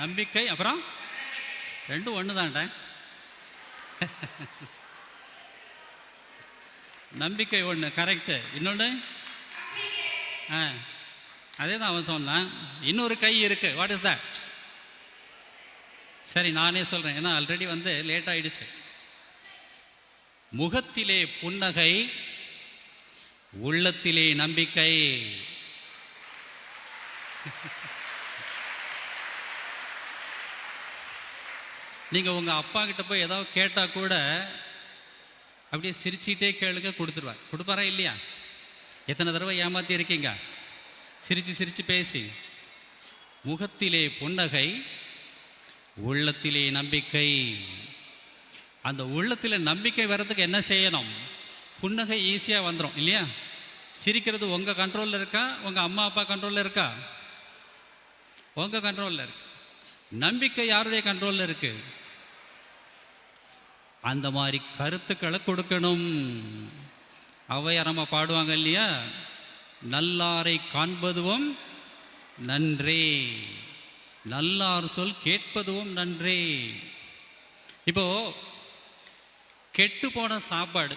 நம்பிக்கை அப்புறம் ரெண்டும் ஒன்று தான்டா. நம்பிக்கை ஒன்று கரெக்டு. இன்னொன்று அதே தான் அவன் சொன்னான். இன்னொரு கை இருக்கு. What is that? சரி, நானே சொல்கிறேன், ஏன்னா ஆல்ரெடி லேட் ஆயிடுச்சு. முகத்திலே புன்னகை, உள்ளத்திலே நம்பிக்கை. நீங்கள் உங்கள் அப்பா கிட்ட போய் ஏதாவது கேட்டால் கூட அப்படியே சிரிச்சிட்டே கேளுங்க, கொடுத்துருவார். கொடுப்பாரா இல்லையா? எத்தனை தடவை ஏமாற்றி இருக்கீங்க சிரித்து சிரித்து பேசி? முகத்திலே புன்னகை, உள்ளத்திலே நம்பிக்கை. அந்த உள்ளத்தில் நம்பிக்கை வர்றதுக்கு என்ன செய்யணும்? புன்னகை ஈஸியாக வந்துடும் இல்லையா? சிரிக்கிறது உங்கள் கண்ட்ரோலில் இருக்கா, உங்கள் அம்மா அப்பா கண்ட்ரோலில் இருக்கா? உங்கள் கண்ட்ரோலில் இருக்கு. நம்பிக்கை யாருடைய கண்ட்ரோலில் இருக்கு? அந்த மாதிரி கருத்துக்களை கொடுக்கணும். ஔவையார் அம்மா பாடுவாங்க இல்லையா, நல்லாரை காண்பதுவும் நன்றே, நல்லார் சொல் கேட்பதுவும் நன்றே. இப்போ கெட்டு போன சாப்பாடு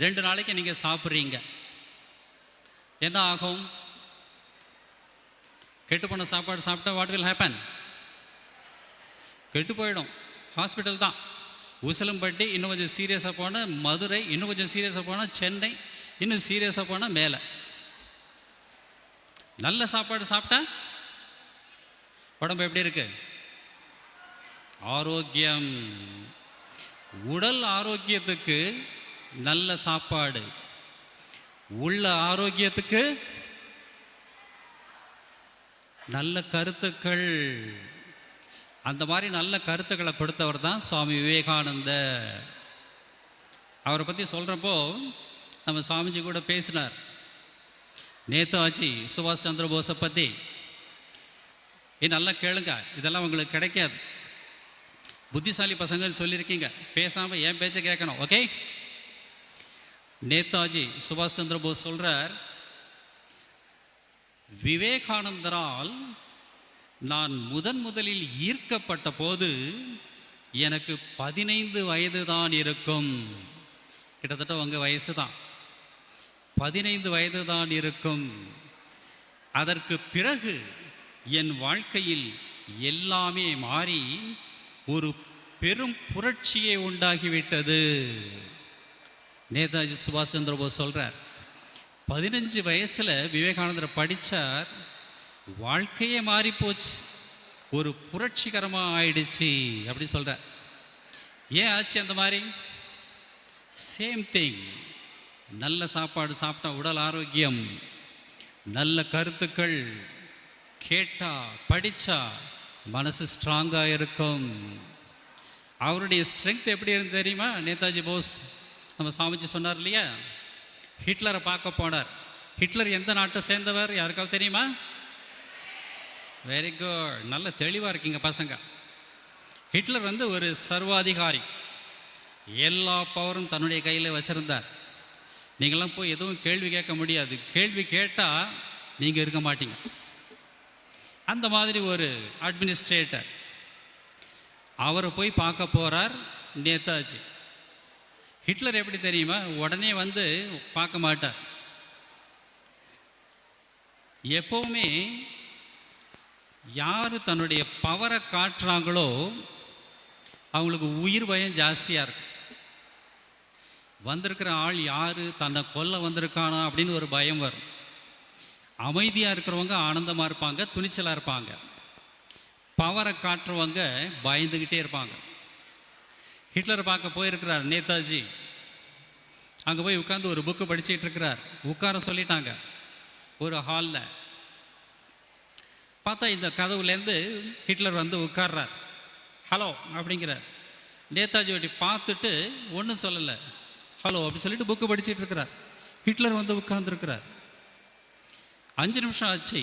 2 நாளைக்கு நீங்கள் சாப்பிட்றீங்க, என்ன ஆகும்? கெட்டு போன சாப்பாடு சாப்பிட்டா வாட் வில் ஹேப்பன்? கெட்டு போயிடும். ஹாஸ்பிட்டல் தான். உசிலம்பட்டி, இன்னும் கொஞ்சம் சீரியஸாக போனால் மதுரை, இன்னும் கொஞ்சம் சீரியஸாக போனால் சென்னை, இன்னும் சீரியஸாக போனால் மேலே. நல்ல சாப்பாடு சாப்பிட்டா உடம்பு எப்படி இருக்கு? ஆரோக்கியம். உடல் ஆரோக்கியத்துக்கு நல்ல சாப்பாடு, உள்ள ஆரோக்கியத்துக்கு நல்ல கருத்துக்கள். அந்த மாதிரி நல்ல கருத்துக்களை கொடுத்தவர் தான் சுவாமி விவேகானந்தர். அவரை பற்றி சொல்கிறப்போ நம்ம சுவாமிஜி கூட பேசினார். நேதாஜி சுபாஷ் சந்திர போஸை பற்றி. நல்லா கேளுங்க, இதெல்லாம் உங்களுக்கு கிடைக்காது. புத்திசாலி பசங்கன்னு சொல்லியிருக்கீங்க, பேசாமல் என் பேச்சை கேட்கணும். ஓகே? நேதாஜி சுபாஷ் சந்திர போஸ் சொல்கிறார், விவேகானந்தரால் நான் முதலில் ஈர்க்கப்பட்ட போது எனக்கு 15 வயது தான் இருக்கும். கிட்டத்தட்ட உங்கள் வயசு தான். 15 வயது தான் இருக்கும். அதற்கு பிறகு என் வாழ்க்கையில் எல்லாமே மாறி ஒரு பெரும் புரட்சியை உண்டாகிவிட்டது. நேதாஜி சுபாஷ் சந்திர போஸ் சொல்கிறார், 15 வயசில் விவேகானந்தரை படித்தார், வாழ்க்கையே மாறி போச்சு, ஒரு புரட்சிகரமாக ஆயிடுச்சு அப்படி சொல்கிறார். ஏன் ஆச்சு அந்த மாதிரி? Same thing. நல்ல சாப்பாடு சாப்பிட்டா உடல் ஆரோக்கியம், நல்ல கருத்துக்கள் கேட்டா படித்தா மனசு ஸ்ட்ராங்காக இருக்கும். அவருடைய ஸ்ட்ரென்த் எப்படி இருந்து தெரியுமா? நேதாஜி போஸ் நம்ம சாமிஜி சொன்னார் இல்லையா, ஹிட்லரை பார்க்க போனார். ஹிட்லர் எந்த நாட்டை சேர்ந்தவர் யாருக்காவது தெரியுமா? வெரி குட், நல்ல தெளிவாக இருக்கீங்க பசங்க. ஹிட்லர் ஒரு சர்வாதிகாரி, எல்லா பவரும் தன்னுடைய கையில் வச்சுருந்தார். நீங்களாம் போய் எதுவும் கேள்வி கேட்க முடியாது. கேள்வி கேட்டால் நீங்கள் இருக்க மாட்டீங்க. அந்த மாதிரி ஒரு அட்மினிஸ்ட்ரேட்டர். அவரை போய் பார்க்க போகிறார் நேதாஜி. ஹிட்லர் எப்படி தெரியுமா? உடனே பார்க்க மாட்டார். எப்போவுமே யார் தன்னுடைய பவரை காட்டுறாங்களோ அவங்களுக்கு உயிர் பயம் ஜாஸ்தியாக இருக்கும். வந்திருக்கிற ஆள் யார், தன்னை கொல்ல வந்திருக்கானா அப்படின்னு ஒரு பயம் வரும். அமைதியாக இருக்கிறவங்க ஆனந்தமாக இருப்பாங்க, துணிச்சலாக இருப்பாங்க. பவரை காட்டுறவங்க பயந்துக்கிட்டே இருப்பாங்க. ஹிட்லரை பார்க்க போயிருக்கிறார் நேதாஜி. அங்கே போய் உட்காந்து ஒரு புக்கு படிச்சுட்டு இருக்கிறார். உட்கார சொல்லிட்டாங்க ஒரு ஹாலில். பார்த்தா இந்த கதவுலேருந்து ஹிட்லர் உட்கார்றார். ஹலோ அப்படிங்கிறார். நேதாஜி அப்படி பார்த்துட்டு ஒன்றும் சொல்லலை, ஹலோ அப்படி சொல்லிட்டு புக்கு படிச்சுட்டு இருக்கிறார். ஹிட்லர் உட்கார்ந்துருக்கிறார். 5 நிமிஷம் ஆச்சு.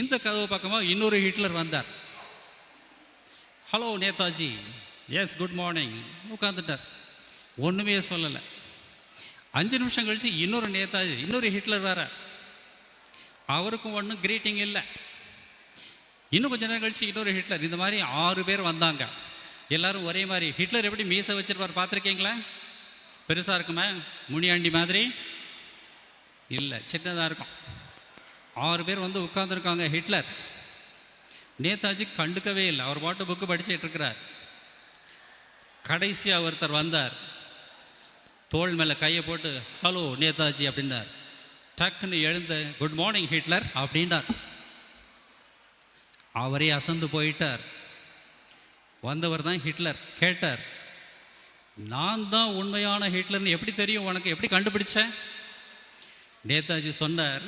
இந்த கதவு பக்கமாக இன்னொரு ஹிட்லர் வந்தார். Hello Netaji, yes good morning. உட்காந்துட்டார். ஒன்றுமே சொல்லலை. 5 நிமிஷம் கழிச்சு இன்னொரு நேதாஜி, இன்னொரு ஹிட்லர் வேற. அவருக்கும் ஒன்றும் கிரீட்டிங் இல்லை. இன்னும் கொஞ்ச நேரம் கழிச்சு இன்னொரு ஹிட்லர். இந்த மாதிரி 6 பேர் வந்தாங்க. எல்லாரும் ஒரே மாதிரி. ஹிட்லர் எப்படி மீசை வச்சிருப்பார் பார்த்துருக்கீங்களா? பெருசாக இருக்குமே, முனியாண்டி மாதிரி இல்லை, சின்னதாக இருக்கும். 6 பேர் வந்து உட்காந்துருக்காங்க ஹிட்லர்ஸ். நேதாஜி கண்டுக்கவே இல்லை, அவர் பாட்டு புக்கு படிச்சுட்டு இருக்கிறார். கடைசியாக ஒருத்தர் வந்தார், தோள் மேலே கையை போட்டு ஹலோ நேதாஜி அப்படின்னார். டக்குன்னு எழுந்த குட் மார்னிங் ஹிட்லர் அப்படின்னார். அவரே அசந்து போயிட்டார். வந்தவர் தான் ஹிட்லர். கேட்டார், நான் தான் உண்மையான ஹிட்லர்னு எப்படி தெரியும் உனக்கு, எப்படி கண்டுபிடிச்ச? நேதாஜி சொன்னார்,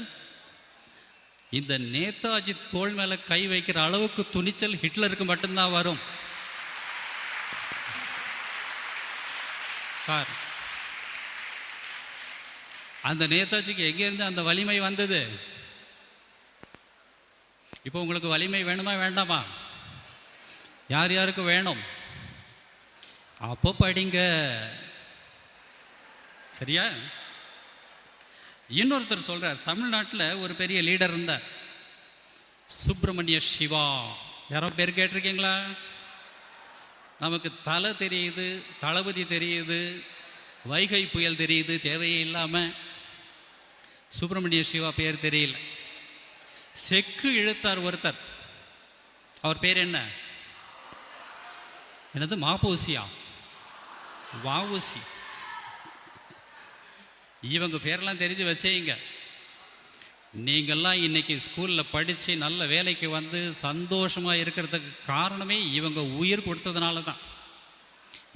இந்த நேதாஜி தோள் மேலே கை வைக்கிற அளவுக்கு துணிச்சல் ஹிட்லருக்கு மட்டும்தான் வரும். அந்த நேதாஜிக்கு எங்கேருந்து அந்த வலிமை வந்தது? இப்போ உங்களுக்கு வலிமை வேணுமா வேண்டாமா? யார் யாருக்கு வேணும்? அப்போ படிங்க, சரியா? இன்னொருத்தர் சொல்றார், தமிழ்நாட்டில் ஒரு பெரிய லீடர் இருந்தார், சுப்பிரமணிய சிவா. யாரோ பேர் கேட்டிருக்கீங்களா? நமக்கு தலை தெரியுது, தளபதி தெரியுது, வைகை புயல் தெரியுது, தேவையே இல்லாமல் சுப்பிரமணிய சிவா பேர் தெரியல. செக்கு இழுத்தார் ஒருத்தர், அவர் பேர் என்ன? என்னது? மாப்போசியா? வாவுசி. இவங்க பேரெல்லாம் தெரிஞ்சு வச்சேங்க. நீங்கள்லாம் இன்னைக்கு ஸ்கூலில் படித்து நல்ல வேலைக்கு வந்து சந்தோஷமாக இருக்கிறதுக்கு காரணமே இவங்க உயிர் கொடுத்ததுனால தான்,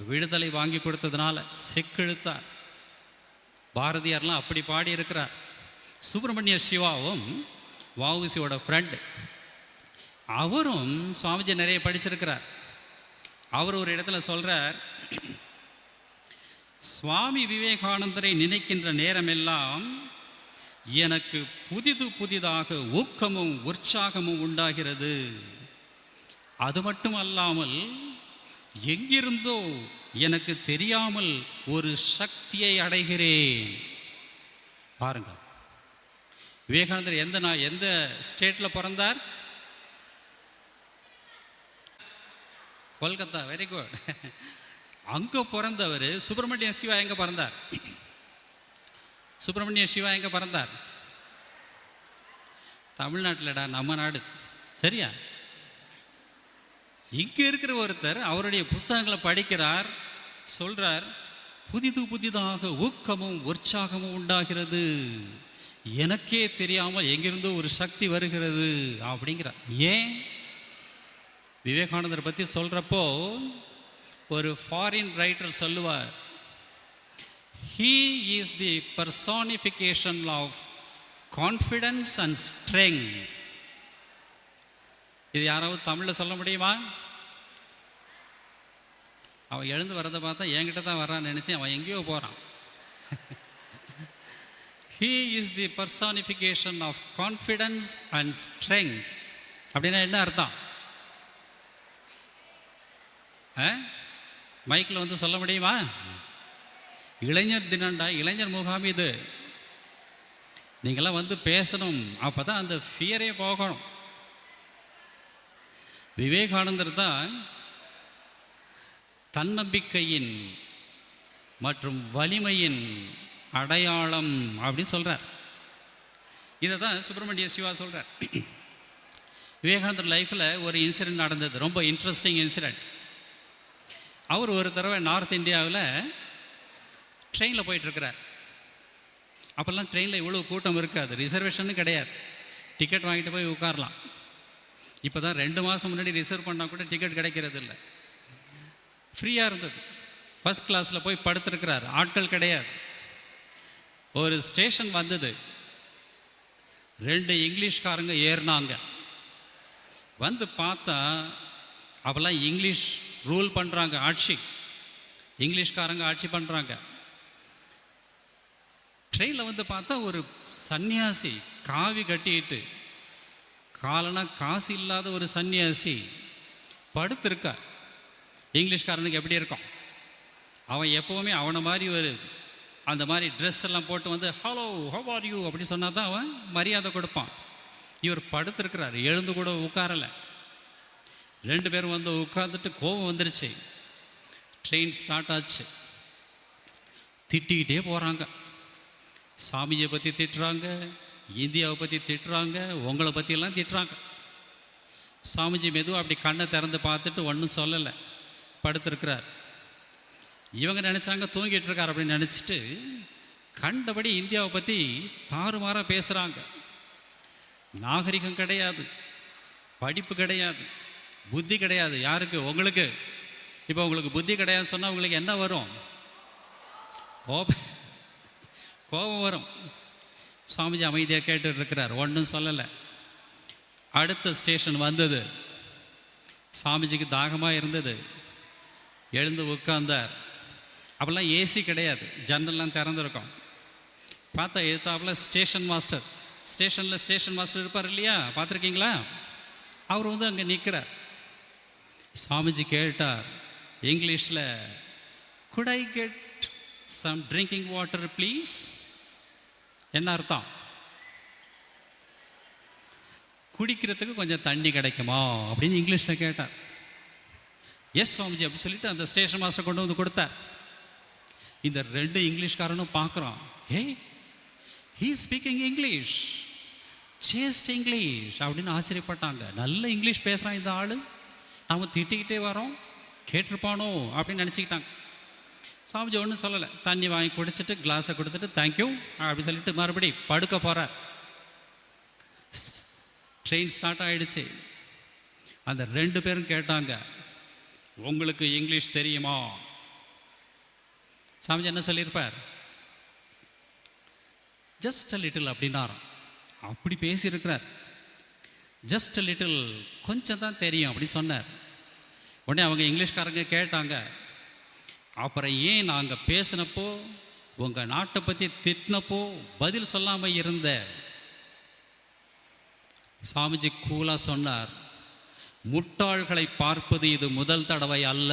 விடுதலை வாங்கி கொடுத்ததுனால. செக்கிழுத்தார். பாரதியார்லாம் அப்படி பாடி இருக்கிறார். சுப்பிரமணிய சிவாவும் வஉசியோட ஃப்ரெண்டு. அவரும் சுவாமிஜி நிறைய படிச்சிருக்கிறார். அவர் ஒரு இடத்துல சொல்கிறார், சுவாமி விவேகானந்தரை நினைக்கின்ற நேரமெல்லாம் எனக்கு புதிது புதிதாக ஊக்கமும் உற்சாகமும் உண்டாகிறது. அது மட்டும் அல்லாமல் எங்கிருந்தோ எனக்கு தெரியாமல் ஒரு சக்தியை அடைகிறேன். பாருங்க, விவேகானந்தர் எந்த ஸ்டேட்டில் பிறந்தார்? கொல்கத்தா. Very good. அங்கே பிறந்தவர். சுப்பிரமணிய சிவா எங்கே பிறந்தார்? சுப்பிரமணிய சிவா எங்கே பிறந்தார்? தமிழ்நாட்டிலடா, நம்ம நாடு, சரியா? இங்கே இருக்கிற ஒருத்தர் அவருடைய புத்தகங்களை படிக்கிறார், சொல்றார், புதிது புதிதாக ஊக்கமும் உற்சாகமும் உண்டாகிறது, எனக்கே தெரியாமல் எங்கிருந்தோ ஒரு சக்தி வருகிறது அப்படிங்கிறார். ஏன்? விவேகானந்தரை பற்றி சொல்கிறப்போ ஒரு ஃபாரின் ரைட்டர் சொல்லுவார், he is the personification of confidence and strength. இது யாராவது தமிழில் சொல்ல முடியுமா? அவன் எழுந்து வரதை பார்த்தா என்கிட்ட தான் வரான்னு நினச்சி அவன் எங்கேயோ போகிறான். he is the personification of confidence and strength. அப்படின்னா என்ன அர்த்தம்? மைக்கில் வந்து சொல்ல முடியுமா? இளைஞர் தினம்டா, இளைஞர் முகாம் இது. நீங்களாம் வந்து பேசணும், அப்போ தான் அந்த ஃபியரே போகணும். விவேகானந்தர் தான் தன்னம்பிக்கையின் மற்றும் வலிமையின் அடையாளம் அப்படின்னு சொல்கிறார். இதை தான் சுப்பிரமணிய சிவா சொல்கிறார். விவேகானந்தர் லைஃப்பில் ஒரு இன்சிடெண்ட் நடந்தது, ரொம்ப இன்ட்ரெஸ்டிங் இன்சிடெண்ட். அவர் ஒரு தடவை நார்த் இந்தியாவில் ட்ரெயினில் போயிட்டுருக்கிறார். அப்போல்லாம் ட்ரெயினில் இவ்வளோ கூட்டம் இருக்காது, ரிசர்வேஷனும் கிடையாது, டிக்கெட் வாங்கிட்டு போய் உட்காரலாம். இப்போ தான் 2 மாதம் முன்னாடி ரிசர்வ் பண்ணால் கூட டிக்கெட் கிடைக்கிறது இல்லை, ஃப்ரீயாக இருந்தது. ஃபஸ்ட் கிளாஸில் போய் படுத்துருக்கிறார், ஆட்கள் கிடையாது. ஒரு ஸ்டேஷன் வந்தது, 2 இங்கிலீஷ்காரங்க ஏறினாங்க. வந்து பார்த்தா அப்போல்லாம் இங்கிலீஷ் ரூல் பண்ணுறாங்க, ஆட்சி, இங்கிலீஷ்காரங்க ஆட்சி பண்ணுறாங்க. ட்ரெயினில் வந்து பார்த்தா ஒரு சன்னியாசி காவி கட்டிட்டு, காலனா காசு இல்லாத ஒரு சன்னியாசி படுத்திருக்கார். இங்கிலீஷ்காரனுக்கு எப்படி இருக்கும்? அவன் எப்போவுமே அவனை மாதிரி ஒரு அந்த மாதிரி ட்ரெஸ் எல்லாம் போட்டு வந்து ஹலோ ஹவ் ஆர் யூ அப்படி சொன்னால் தான் அவன் மரியாதை கொடுப்பான். இவர் படுத்திருக்கிறார், எழுந்து கூட உட்காரலை. 2 பேரும் வந்து உட்காந்துட்டு கோபம் வந்துருச்சு. ட்ரெயின் ஸ்டார்ட் ஆச்சு. திட்டிக்கிட்டே போகிறாங்க. சாமியை பற்றி திட்டுறாங்க, இந்தியாவை பற்றி திட்டுறாங்க, உங்களை பற்றியெல்லாம் திட்டுறாங்க. சாமிஜி மெதுவாக அப்படி கண்ணை திறந்து பார்த்துட்டு ஒன்றும் சொல்லலை, படுத்திருக்கிறார். இவங்க நினச்சாங்க தூங்கிட்டு இருக்கார் அப்படின்னு நினச்சிட்டு கண்டபடி இந்தியாவை பற்றி தாறுமாறாக பேசுகிறாங்க. நாகரிகம் கிடையாது, படிப்பு கிடையாது, புத்தி கிடையாது. யாருக்கு? உங்களுக்கு. இப்போ உங்களுக்கு புத்தி கிடையாதுன்னு சொன்னால் உங்களுக்கு என்ன வரும்? கோபம் வரும். சுவாமிஜி அமைதியாக கேட்டுட்டு இருக்கிறார், ஒன்றும் சொல்லலை. அடுத்த ஸ்டேஷன் வந்தது. சாமிஜிக்கு தாகமாக இருந்தது, எழுந்து உட்கார்ந்தார். அப்போல்லாம் ஏசி கிடையாது, ஜன்னல்லாம் திறந்துருக்கும். பார்த்தா எதிர்த்தாப்புல ஸ்டேஷன் மாஸ்டர், ஸ்டேஷனில் ஸ்டேஷன் மாஸ்டர் இருப்பார் இல்லையா, பார்த்துருக்கீங்களா? அவர் வந்து அங்கே நிற்கிறார். சாமிஜி கேட்டார் இங்கிலீஷில், could I get some drinking water please? என்ன அர்த்தம்? குடிக்கிறதுக்கு கொஞ்சம் தண்ணி கிடைக்குமா அப்படின்னு இங்கிலீஷில் கேட்டார். எஸ் சுவாமிஜி அப்படி சொல்லிட்டு அந்த ஸ்டேஷன் மாஸ்டர் கொண்டு வந்து கொடுத்தார். இந்த 2 இங்கிலீஷ்காரனும் பார்க்குறான், he speaking English, chaste English அப்படின்னு ஆச்சரியப்பட்டாங்க. நல்ல இங்கிலீஷ் பேசுகிறான் இந்த ஆள், நம்ம திட்டிக்கிட்டே வரோம், கேட்டிருப்பானோ அப்படின்னு நினச்சிக்கிட்டாங்க. சாமிஜி ஒன்றும் சொல்லலை, தண்ணி வாங்கி குடிச்சிட்டு கிளாஸை கொடுத்துட்டு தேங்க்யூ அப்படி சொல்லிட்டு மறுபடி படுக்க போகிறார். ட்ரெயின் ஸ்டார்ட் ஆகிடுச்சு. அந்த 2 பேரும் கேட்டாங்க, உங்களுக்கு இங்கிலீஷ் தெரியுமா? சாமிஜி என்ன சொல்லியிருப்பார்? ஜஸ்ட் அ லிட்டில் அப்படின்னாராம். அப்படி பேசியிருக்கிறார். ஜஸ்ட் அ லிட்டில், கொஞ்சம் தான் தெரியும் அப்படி சொன்னார். உடனே அவங்க இங்கிலீஷ்காரங்க கேட்டாங்க, அப்புறம் ஏன் நாங்கள் பேசினப்போ உங்கள் நாட்டை பற்றி திட்டினப்போ பதில் சொல்லாமல் இருந்த? சாமிஜி கூலாக சொன்னார், முட்டாள்களை பார்ப்பது இது முதல் தடவை அல்ல.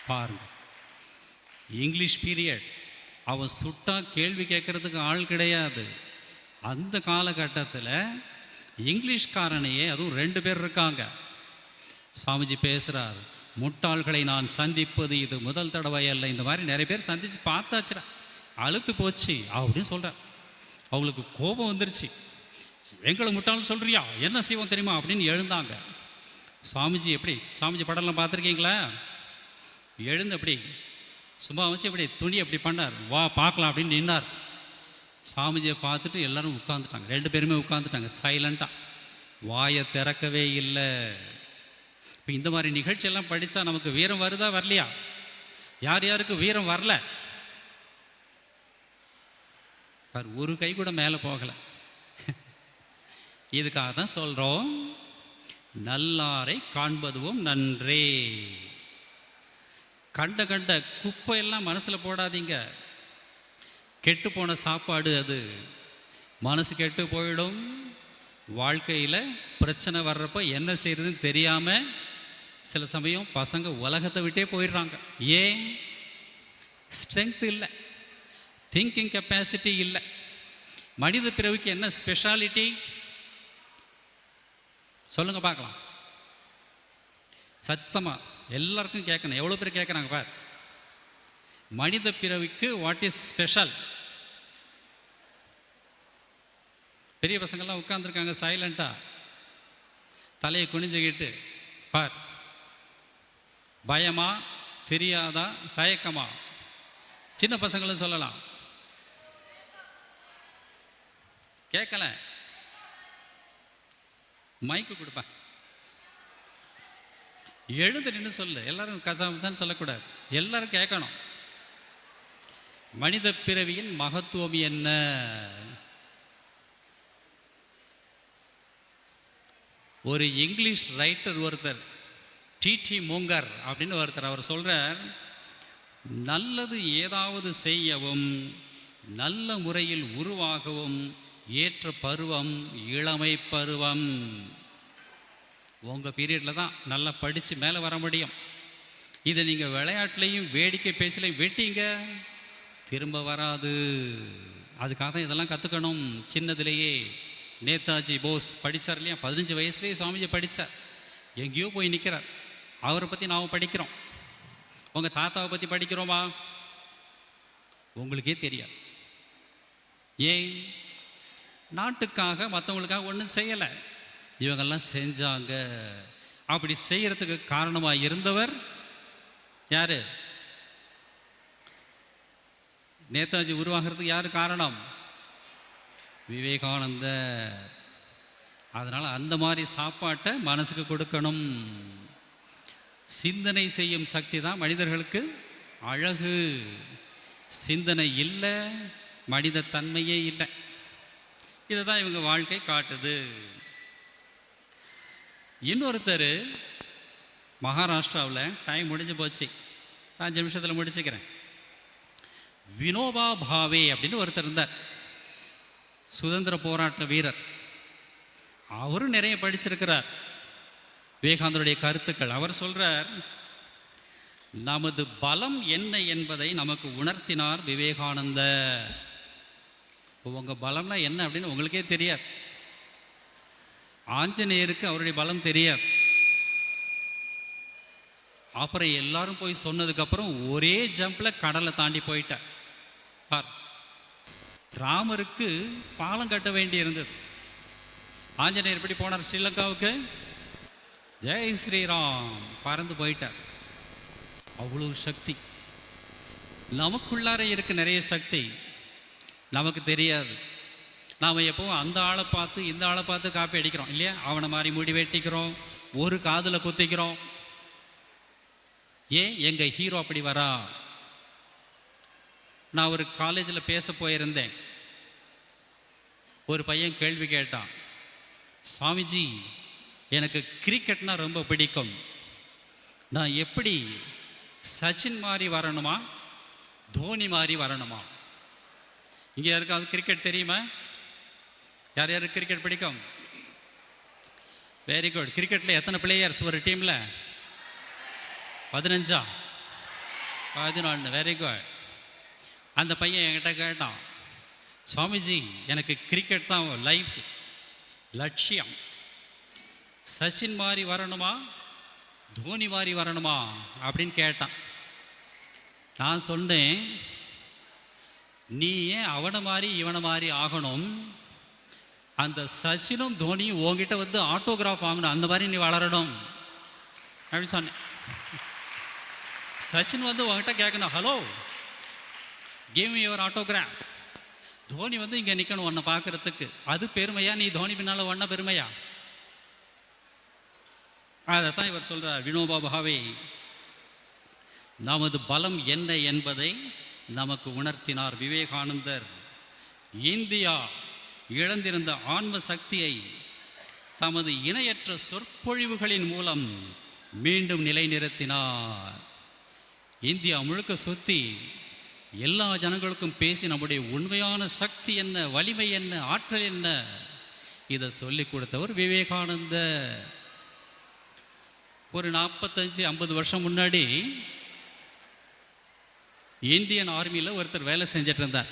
பாருங்க, இங்கிலீஷ் பீரியட். அவன் சுட்டா கேள்வி கேட்கறதுக்கு ஆள் கிடையாது. அந்த காலகட்டத்தில் இங்கிலீஷ்காரனையே, அதுவும் 2 பேர் இருக்காங்க. சாமிஜி பேசுகிறார், முட்டாள்களை நான் சந்திப்பது இது முதல் தடவை அல்ல. இந்த மாதிரி நிறைய பேர் சந்தித்து பார்த்தாச்சுடா, அழுத்து போச்சு அப்படின்னு சொல்கிறார். அவங்களுக்கு கோபம் வந்துருச்சு. எங்களை முட்டாள்னு சொல்கிறியா, என்ன செய்வோம் தெரியுமா அப்படின்னு எழுந்தாங்க. சாமிஜி எப்படி, சாமிஜி படம்லாம் பார்த்துருக்கீங்களா? எழுந்து அப்படி சும்மா வச்சு அப்படி துணி அப்படி பண்ணார், வா பார்க்கலாம் அப்படின்னு நின்னார். சாமிஜியை பார்த்துட்டு எல்லாரும் உட்காந்துட்டாங்க. 2 பேருமே உட்காந்துட்டாங்க சைலண்ட்டாக, வாயை திறக்கவே இல்லை. இப்போ இந்த மாதிரி நிகழ்ச்சியெல்லாம் படித்தா நமக்கு வீரம் வருதா வரலையா? யார் யாருக்கு வீரம் வரல? ஒரு கை கூட மேலே போகலை. இதுக்காக தான் சொல்கிறோம், நல்லாரை காண்பதுவும் நன்றே. கண்ட கண்ட குப்பையெல்லாம் மனசில் போடாதீங்க. கெட்டு போன சாப்பாடு அது, மனசு கெட்டு போயிடும். வாழ்க்கையில் பிரச்சனை வர்றப்போ என்ன செய்யறதுன்னு தெரியாமல் சில சமயம் பசங்க உலகத்தை விட்டே போயிடுறாங்க. ஏன்? ஸ்ட்ரென்த் இல்லை, திங்கிங் கெப்பாசிட்டி இல்லை. மனித பிறவிக்கு என்ன ஸ்பெஷாலிட்டி சொல்லுங்க பார்க்கலாம். சத்தமாக எல்லாருக்கும் கேட்கணும். எவ்வளோ பேர் கேட்குறாங்க பார். மனித பிறவிக்கு வாட் இஸ் ஸ்பெஷல்? பெரிய பசங்கள்லாம் உட்காந்துருக்காங்க சைலண்ட்டாக, தலையை குனிஞ்சுக்கிட்டு. பார், பயமா, தெரியாதா, தயக்கமா? சின்ன பசங்களும் சொல்லலாம். கேட்கல, மைக்கு கொடுப்பா, எழுந்து நின்று சொல்லு. எல்லாரும் கசாமசான்னு சொல்லக்கூடாது, எல்லாரும் கேட்கணும். மனித பிறவியின் மகத்துவம் என்ன? ஒரு இங்கிலீஷ் ரைட்டர் ஒருத்தர், டி மூங்கர் அப்படின்னு ஒருத்தர், அவர் சொல்றார், நல்லது ஏதாவது செய்யவும் நல்ல முறையில் உருவாகவும் ஏற்ற பருவம் இளமை பருவம். உங்கள் பீரியடில் தான் நல்லா படித்து மேலே வர முடியும். இதை நீங்கள் விளையாட்டுலையும் வேடிக்கை பேச்சிலையும் வெட்டிங்க, திரும்ப வராது. அதுக்காக தான் இதெல்லாம் கற்றுக்கணும் சின்னதுலேயே. நேதாஜி போஸ் படித்தார் இல்லையா, 15 வயசுலேயே சுவாமிஜி படித்தார். எங்கேயோ போய் நிற்கிறார். அவரை பற்றி நாம் படிக்கிறோம். உங்கள் தாத்தாவை பற்றி படிக்கிறோமா? உங்களுக்கே தெரியாது. ஏன்? நாட்டுக்காக மற்றவங்களுக்காக ஒன்றும் செய்யலை, இவங்கெல்லாம் செஞ்சாங்க. அப்படி செய்யறதுக்கு காரணமாக இருந்தவர் யாரு? நேதாஜி உருவாகிறதுக்கு யார் காரணம்? விவேகானந்தர். அதனால் அந்த மாதிரி சாப்பாட்டை மனசுக்கு கொடுக்கணும். சிந்தனை செய்யும் சக்தி தான் மனிதர்களுக்கு அழகு. சிந்தனை இல்லை, மனித தன்மையே இல்லை. இதை தான் இவங்க வாழ்க்கை காட்டுது. இன்னொருத்தர் மகாராஷ்டிராவில், டைம் முடிஞ்சு போச்சு, 5 நிமிஷத்தில் முடிச்சுக்கிறேன். வினோபா பாவே அப்படின்னு ஒருத்தர் இருந்தார், சுதந்திர போராட்ட வீரர். அவரும் நிறைய படிச்சிருக்கிறார் விவேகானந்தருடைய கருத்துக்கள். அவர் சொல்றார், நமது பலம் என்ன என்பதை நமக்கு உணர்த்தினார் விவேகானந்தர். உங்கள் பலம்னா என்ன அப்படின்னு உங்களுக்கே தெரியாது. ஆஞ்சநேயருக்கு அவருடைய பலம் தெரியாது. அப்புறம் எல்லாரும் போய் சொன்னதுக்கப்புறம் ஒரே ஜம்பில் கடலை தாண்டி போயிட்டார். ராமருக்கு பாலம் கட்ட வேண்டி இருந்தது. ஆஞ்சநேயர் எப்படி போனார் ஸ்ரீலங்காவுக்கு? ஜெய் ஸ்ரீராம் பறந்து போயிட்டார். அவ்வளவு சக்தி நமக்குள்ளார இருக்கு. நிறைய சக்தி நமக்கு தெரியாது. நாம் எப்பவும் அந்த ஆளை பார்த்து இந்த ஆளை பார்த்து காப்பி அடிக்கிறோம் இல்லையா? அவனை மாதிரி முடி வெட்டிக்கிறோம், ஒரு காதில் குத்திக்கிறோம். ஏன் எங்கள் ஹீரோ அப்படி வரா? நான் ஒரு காலேஜில் பேச போயிருந்தேன். ஒரு பையன் கேள்வி கேட்டான், சாமிஜி எனக்கு கிரிக்கெட்னா ரொம்ப பிடிக்கும், நான் எப்படி சச்சின் மாதிரி வரணுமா தோனி மாதிரி வரணுமா? இங்கே யாருக்காவது கிரிக்கெட் தெரியுமா? யார் யாருக்கு கிரிக்கெட் பிடிக்கும்? Very good. கிரிக்கெட்டில் எத்தனை பிளேயர்ஸ் ஒரு டீமில்? 15 11. Very good. அந்த பையன் என்கிட்ட கேட்டான், சுவாமிஜி எனக்கு கிரிக்கெட் தான் லைஃப், லட்சியம், சச்சின் மாதிரி வரணுமா தோனி மாதிரி வரணுமா அப்படின்னு கேட்டான். நான் சொன்னேன், நீ ஏன் அவனை மாதிரி இவனை மாதிரி ஆகணும்? அந்த சச்சினும் தோனியும் உங்ககிட்ட வந்து ஆட்டோகிராஃப் வாங்கணும், அந்த மாதிரி நீ வளரணும் அப்படின்னு சொன்னேன். சச்சின் வந்து உங்ககிட்ட கேட்கணும், hello give me your autograph. Dhoni வந்து இங்கே நிற்கணும் உன்னை பார்க்கறதுக்கு. அது பெருமையா? நீ தோனி பின்னால் ஒன்ன பெருமையா? அதைத்தான் இவர் சொல்றார் வினோபா பாவே. நமது பலம் என்ன என்பதை நமக்கு உணர்த்தினார் விவேகானந்தர். இந்தியா இழந்திருந்த ஆன்ம சக்தியை தமது இணையற்ற சொற்பொழிவுகளின் மூலம் மீண்டும் நிலைநிறுத்தினார். இந்தியா முழுக்க சுற்றி எல்லா ஜனங்களுக்கும் பேசி நம்முடைய உண்மையான சக்தி என்ன, வலிமை என்ன, ஆற்றல் என்ன, இதை சொல்லிக் கொடுத்தவர் விவேகானந்தர். ஒரு 45-50 வருஷம் முன்னாடி இந்தியன் ஆர்மியில் ஒருத்தர் வேலை செஞ்சிட்டு இருந்தார்.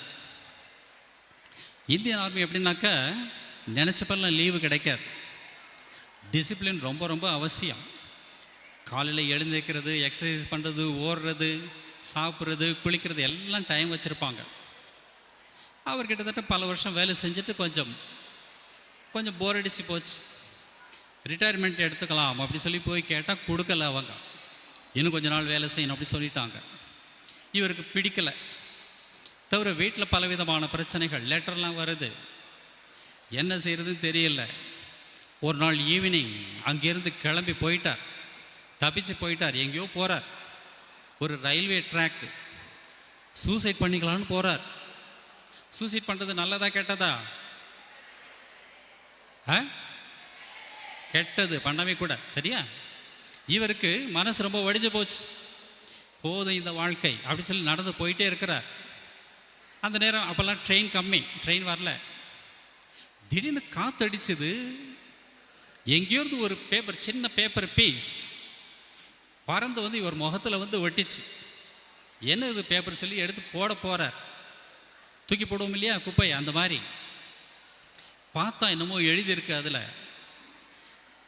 இந்தியன் ஆர்மி எப்படின்னாக்கா நினச்சப்பெல்லாம் லீவு கிடைக்காது. டிசிப்ளின் ரொம்ப ரொம்ப அவசியம். காலையில் எழுந்திருக்கிறது, எக்ஸசைஸ் பண்ணுறது, ஓடுறது, சாப்பிட்றது, குளிக்கிறது எல்லாம் டைம் வச்சுருப்பாங்க. அவர் கிட்டத்தட்ட பல வருஷம் வேலை செஞ்சுட்டு கொஞ்சம் போர் அடிச்சு போச்சு, ரிட்டையர்மெண்ட் எடுத்துக்கலாம் அப்படி சொல்லி போய் கேட்டால் கொடுக்கல அவங்க. இன்னும் கொஞ்ச நாள் வேலை செய்யணும் அப்படி சொல்லிட்டாங்க. இவருக்கு பிடிக்கலை. தவிர வீட்டில் பலவிதமான பிரச்சனைகள், லெட்டர்லாம் வருது, என்ன செய்கிறதுன்னு தெரியல. ஒரு நாள் ஈவினிங் அங்கேருந்து கிளம்பி போயிட்டார், தப்பிச்சு போயிட்டார். எங்கேயோ போகிறார், ஒரு ரயில்வே ட்ராக்கு, சூசைட் பண்ணிக்கலான்னு போகிறார். சூசைட் பண்ணுறது நல்லதா கெட்டதா? கெட்டது, பண்ணவே கூட. சரியா? இவருக்கு மனசு ரொம்ப வடிஞ்சு போச்சு. போதும் இந்த வாழ்க்கை அப்படி சொல்லி நடந்து போயிட்டே இருக்கிறார். அந்த நேரம் அப்போல்லாம் ட்ரெயின் கம்மி, ட்ரெயின் வரல. திடீர்னு காற்றடிச்சது, எங்கேயிருந்து ஒரு பேப்பர், சின்ன பேப்பர் பீஸ் பறந்து வந்து இவர் முகத்தில் வந்து ஒட்டிச்சு. என்ன இது பேப்பர் சொல்லி எடுத்து போட போகிறார். தூக்கி போடுவோம் இல்லையா குப்பை, அந்த மாதிரி பார்த்தா என்னமோ எழுதியிருக்கு. அதில்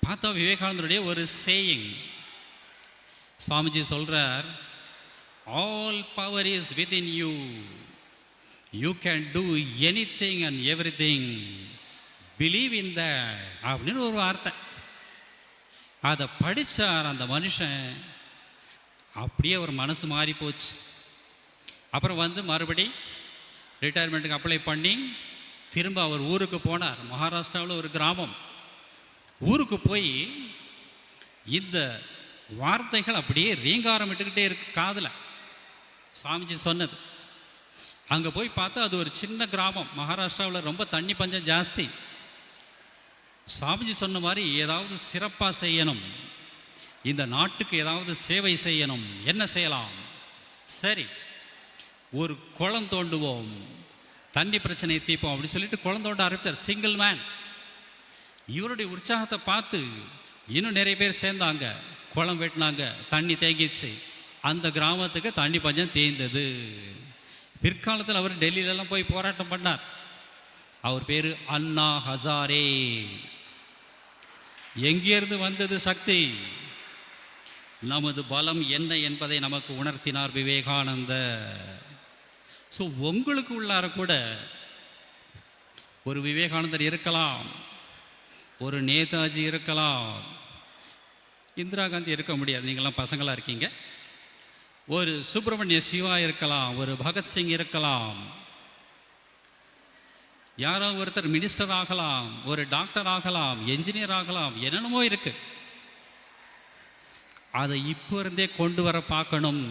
பார்த்தா விவேகானந்தருடைய ஒரு சேயிங். சுவாமிஜி சொல்கிறார், all power is within you, you can do anything and everything, believe in that அப்படின்னு ஒரு வார்த்தை. அதை படித்தார் அந்த மனுஷன். அப்படியே ஒரு மனசு மாறி போச்சு. அப்புறம் வந்து மறுபடி ரிட்டையர்மெண்ட்டுக்கு அப்ளை பண்ணி திரும்ப அவர் ஊருக்கு போனார். மகாராஷ்டிராவில் ஒரு கிராமம். ஊருக்கு போய் இந்த வார்த்தைகள் அப்படியே ரீங்காரமிட்டுக்கிட்டே இருக்கு காதில், சுவாமிஜி சொன்னது. அங்கே போய் பார்த்தா அது ஒரு சின்ன கிராமம். மகாராஷ்டிராவில் ரொம்ப தண்ணி பஞ்சம் ஜாஸ்தி. சுவாமிஜி சொன்ன மாதிரி ஏதாவது சிறப்பாக செய்யணும், இந்த நாட்டுக்கு ஏதாவது சேவை செய்யணும். என்ன செய்யலாம்? சரி, ஒரு குளம் தோண்டுவோம், தண்ணி பிரச்சனையை தீர்ப்போம் அப்படின்னு சொல்லிட்டு குளம் தோண்ட ஆரம்பித்தார். Single man. இவருடைய உற்சாகத்தை பார்த்து இன்னும் நிறைய பேர் சேர்ந்தாங்க. குளம் வெட்டினாங்க, தண்ணி தேங்கிச்சு. அந்த கிராமத்துக்கு தண்ணி பஞ்சம் தேய்ந்தது. பிற்காலத்தில் அவர் டெல்லியிலலாம் போய் போராட்டம் பண்ணார். அவர் பேர் அண்ணா ஹசாரே. எங்கிருந்து வந்தது சக்தி? நமது பலம் என்ன என்பதை நமக்கு உணர்த்தினார் விவேகானந்தர். ஸோ உங்களுக்கு உள்ளார கூட ஒரு விவேகானந்தர் இருக்கலாம், ஒரு நேதாஜி இருக்கலாம், இந்திரா காந்தி இருக்க முடியாது, நீங்களாம் பசங்களாக இருக்கீங்க. ஒரு சுப்பிரமணிய சிவா இருக்கலாம், ஒரு பகத்சிங் இருக்கலாம், யாரோ ஒருத்தர் மினிஸ்டர் ஆகலாம், ஒரு டாக்டர் ஆகலாம், என்ஜினியர் ஆகலாம், என்னென்னமோ இருக்கு. அதை இப்போ இருந்தே கொண்டு வர பார்க்கணும்.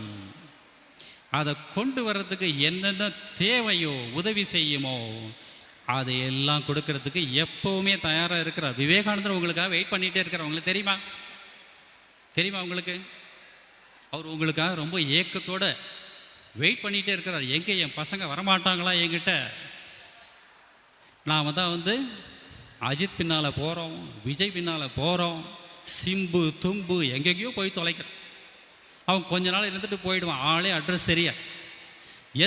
அதை கொண்டு வர்றதுக்கு என்னென்ன தேவையோ, உதவி செய்யுமோ, அதையெல்லாம் கொடுக்கறதுக்கு எப்பவுமே தயாராக இருக்கிறார் விவேகானந்தர். உங்களுக்காக வெயிட் பண்ணிகிட்டே இருக்கிறார். உங்களுக்கு தெரியுமா? தெரியுமா உங்களுக்கு? அவர் உங்களுக்காக ரொம்ப ஏக்கத்தோடு வெயிட் பண்ணிகிட்டே இருக்கிறார். எங்கே என் பசங்க வரமாட்டாங்களா என்கிட்ட? நாம் தான் வந்து அஜித் பின்னால் போகிறோம், விஜய் பின்னால் போகிறோம், சிம்பு தும்பு எங்கெங்கேயோ போய் தொலைக்கிறோம். அவன் கொஞ்ச நாள் இருந்துட்டு போயிடுவான். ஆளே அட்ரஸ் தெரிய.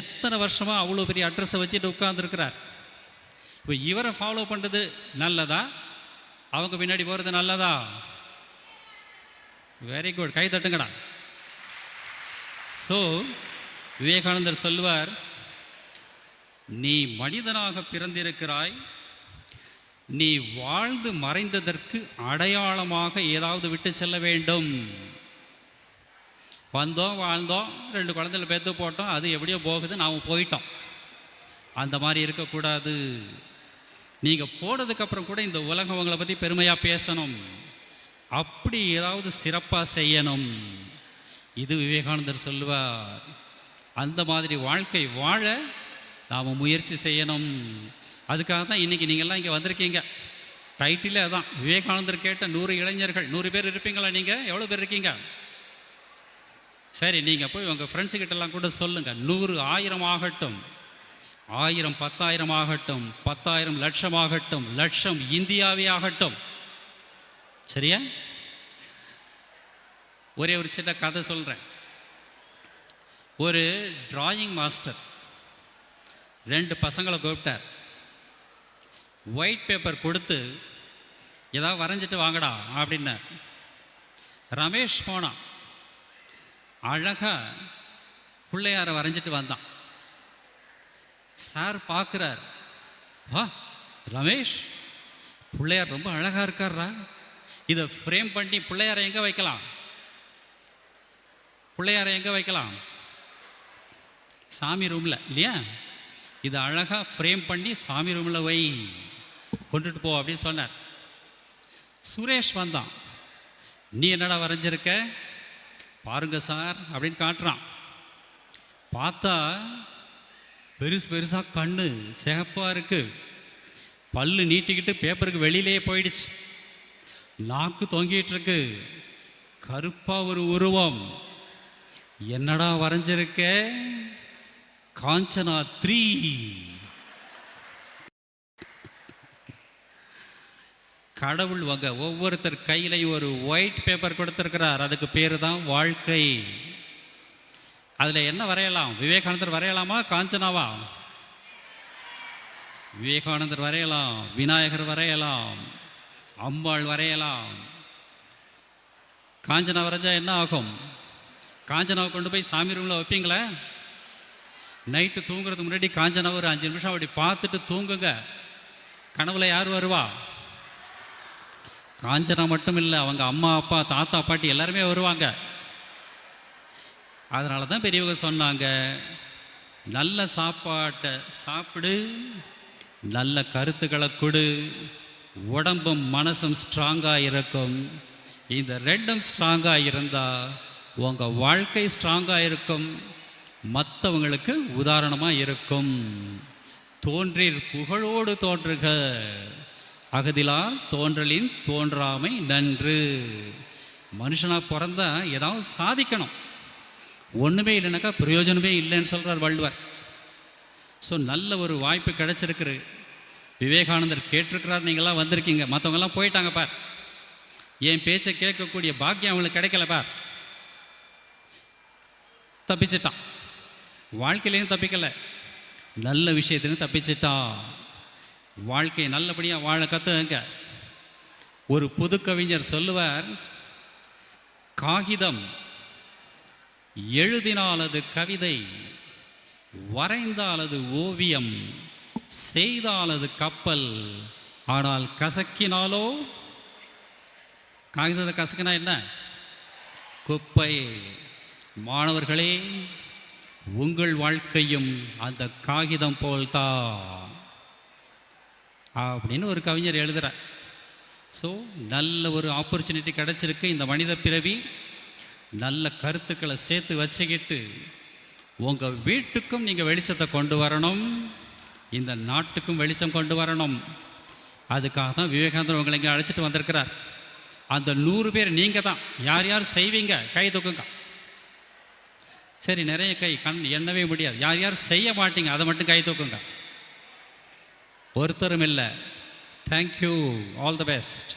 எத்தனை வருஷமாக அவ்வளோ பெரிய அட்ரஸை வச்சுட்டு உட்காந்துருக்கிறார். இப்போ இவரை ஃபாலோ பண்ணுறது நல்லதா, அவங்க பின்னாடி போகிறது நல்லதா? வெரி குட், கை தட்டுங்கடா. ஸோ விவேகானந்தர் சொல்லுவார், நீ மனிதனாக பிறந்திருக்கிறாய், நீ வாழ்ந்து மறைந்ததற்கு அடையாளமாக ஏதாவது விட்டு செல்ல வேண்டும். வந்தோம், வாழ்ந்தோம், 2 குழந்தைகளை பெற்று போட்டோம், அது எப்படியோ போகுது, நாம் போயிட்டோம். அந்த மாதிரி இருக்கக்கூடாது. நீங்கள் போனதுக்கப்புறம் கூட இந்த உலகம் அவங்களை பற்றி பெருமையாக பேசணும், அப்படி ஏதாவது சிறப்பாக செய்யணும். இது விவேகானந்தர் சொல்லுவார். அந்த மாதிரி வாழ்க்கை வாழ நாம் முயற்சி செய்யணும். அதுக்காக தான் இன்றைக்கி நீங்கள்லாம் இங்கே வந்திருக்கீங்க. டைட்டிலே அதான், விவேகானந்தர் கேட்ட 100 இளைஞர்கள். 100 பேர் இருப்பீங்களா? நீங்கள் எவ்வளோ பேர் இருக்கீங்க? சரி, நீங்கள் போய் உங்கள் ஃப்ரெண்ட்ஸுக்கிட்டலாம் கூட சொல்லுங்கள். 100 1000 ஆகட்டும், 1000 10,000 ஆகட்டும், 10,000 லட்சம் ஆகட்டும், லட்சம் இந்தியாவே ஆகட்டும். சரியா? ஒரே ஒரு சின்ன கதை சொல்கிறேன். ஒரு டிராயிங் மாஸ்டர் 2 பசங்களை கூப்பிட்டார். ஒயிட் பேப்பர் கொடுத்து ஏதாவது வரைஞ்சிட்டு வாங்கடா அப்படின்னார். ரமேஷ் போனான், அழகாக பிள்ளையாரை வரைஞ்சிட்டு வந்தான். சார் பார்க்குறார், வா ரமேஷ், பிள்ளையார் ரொம்ப அழகாக இருக்கார்ரா, இதை ஃப்ரேம் பண்ணி பிள்ளையாரை எங்கே வைக்கலாம்? பிள்ளையாரை எங்கே வைக்கலாம்? சாமி ரூமில் இல்லையா? இதை அழகாக ஃப்ரேம் பண்ணி சாமி ரூமில் வை, கொண்டுட்டு போ அப்படின்னு சொன்னார். சுரேஷ் வந்தான், நீ என்னடா வரைஞ்சிருக்க பாருங்க சார் அப்படின்னு காட்டுறான். பார்த்தா பெருசு பெருசாக கண்ணு சிகப்பாக இருக்கு, பல்லு நீட்டிக்கிட்டு பேப்பருக்கு வெளியிலேயே போயிடுச்சு, நாக்கு தொங்கிட்டு இருக்கு, கருப்பாக ஒரு உருவம். என்னடா வரைஞ்சிருக்க? காஞ்சனா 3. கடவுள் ஒவ்வொருத்தர் கையிலையும் ஒரு ஒயிட் பேப்பர் கொடுத்துருக்கிறார். அதுக்கு பேர் தான் வாழ்க்கை. அதில் என்ன வரையலாம்? விவேகானந்தர் வரையலாமா, காஞ்சனாவா? விவேகானந்தர் வரையலாம், விநாயகர் வரையலாம், அம்பாள் வரையலாம். காஞ்சனா வரைஞ்சா என்ன ஆகும்? காஞ்சனாவை கொண்டு போய் சாமி ரூமில் வைப்பீங்களா? நைட்டு தூங்குறதுக்கு முன்னாடி காஞ்சனா ஒரு 5 நிமிஷம் அப்படி பார்த்துட்டு தூங்குங்க. கனவுல யார் வருவா? காஞ்சனா மட்டும் இல்லை, அவங்க அம்மா அப்பா தாத்தா பாட்டி எல்லாருமே வருவாங்க. அதனால தான் பெரியவங்க சொன்னாங்க, நல்ல சாப்பாட்டை சாப்பிடு, நல்ல கருத்துக்களை கொடு, உடம்பும் மனசும் ஸ்ட்ராங்காக இருக்கும். இந்த ரெண்டும் ஸ்ட்ராங்காக இருந்தால் உங்கள் வாழ்க்கை ஸ்ட்ராங்காக இருக்கும், மற்றவங்களுக்கு உதாரணமாக இருக்கும். தோன்றீர் புகழோடு தோன்றுக, அகதிலால் தோன்றலின் தோன்றாமை நன்று. மனுஷனாக பிறந்தா ஏதாவது சாதிக்கணும், ஒன்றுமே இல்லைனாக்கா பிரயோஜனமே இல்லைன்னு சொல்கிறார் வள்ளுவர். ஸோ நல்ல ஒரு வாய்ப்பு கிடைச்சிருக்குது. விவேகானந்தர் கேட்டிருக்கிறார், நீங்களாம் வந்திருக்கீங்க, மற்றவங்கெல்லாம் போயிட்டாங்க பார். என் பேச்சை கேட்கக்கூடிய பாக்கியம் அவங்களுக்கு கிடைக்கல பார். தப்பிச்சிட்டான், வாழ்க்கையிலையும் தப்பிக்கலை, நல்ல விஷயத்திலையும் தப்பிச்சிட்டான். வாழ்க்கையை நல்லபடியாக வாழ கற்றுங்க. ஒரு புது கவிஞர் சொல்லுவார், காகிதம் எழுதினால் அது கவிதை, வரைந்தால் அது ஓவியம், செய்தால் அது கப்பல், ஆனால் கசக்கினாலோ, காகிதத்தை கசக்கினா என்ன? குப்பை. மாணவர்களே, உங்கள் வாழ்க்கையும் அந்த காகிதம் போல்தான் அப்படின்னு ஒரு கவிஞர் எழுதுகிறார். ஸோ நல்ல ஒரு ஆப்பர்ச்சுனிட்டி கிடச்சிருக்கு இந்த மனித பிறவி. நல்ல கருத்துக்களை சேர்த்து வச்சுக்கிட்டு உங்கள் வீட்டுக்கும் நீங்கள் வெளிச்சத்தை கொண்டு வரணும், இந்த நாட்டுக்கும் வெளிச்சம் கொண்டு வரணும். அதுக்காக தான் விவேகானந்தர் உங்களை இங்கே அழைச்சிட்டு வந்திருக்கிறார். அந்த 100 பேர் நீங்கள் தான். யார் யார் செய்வீங்க? கை தூக்குங்க. சரி, நிறைய கை எண்ணவே முடியாது. யார் யார் செய்ய மாட்டீங்க அதை மட்டும் கை தூக்குங்க. ஒருத்தரும் இல்லை. Thank you, all the best.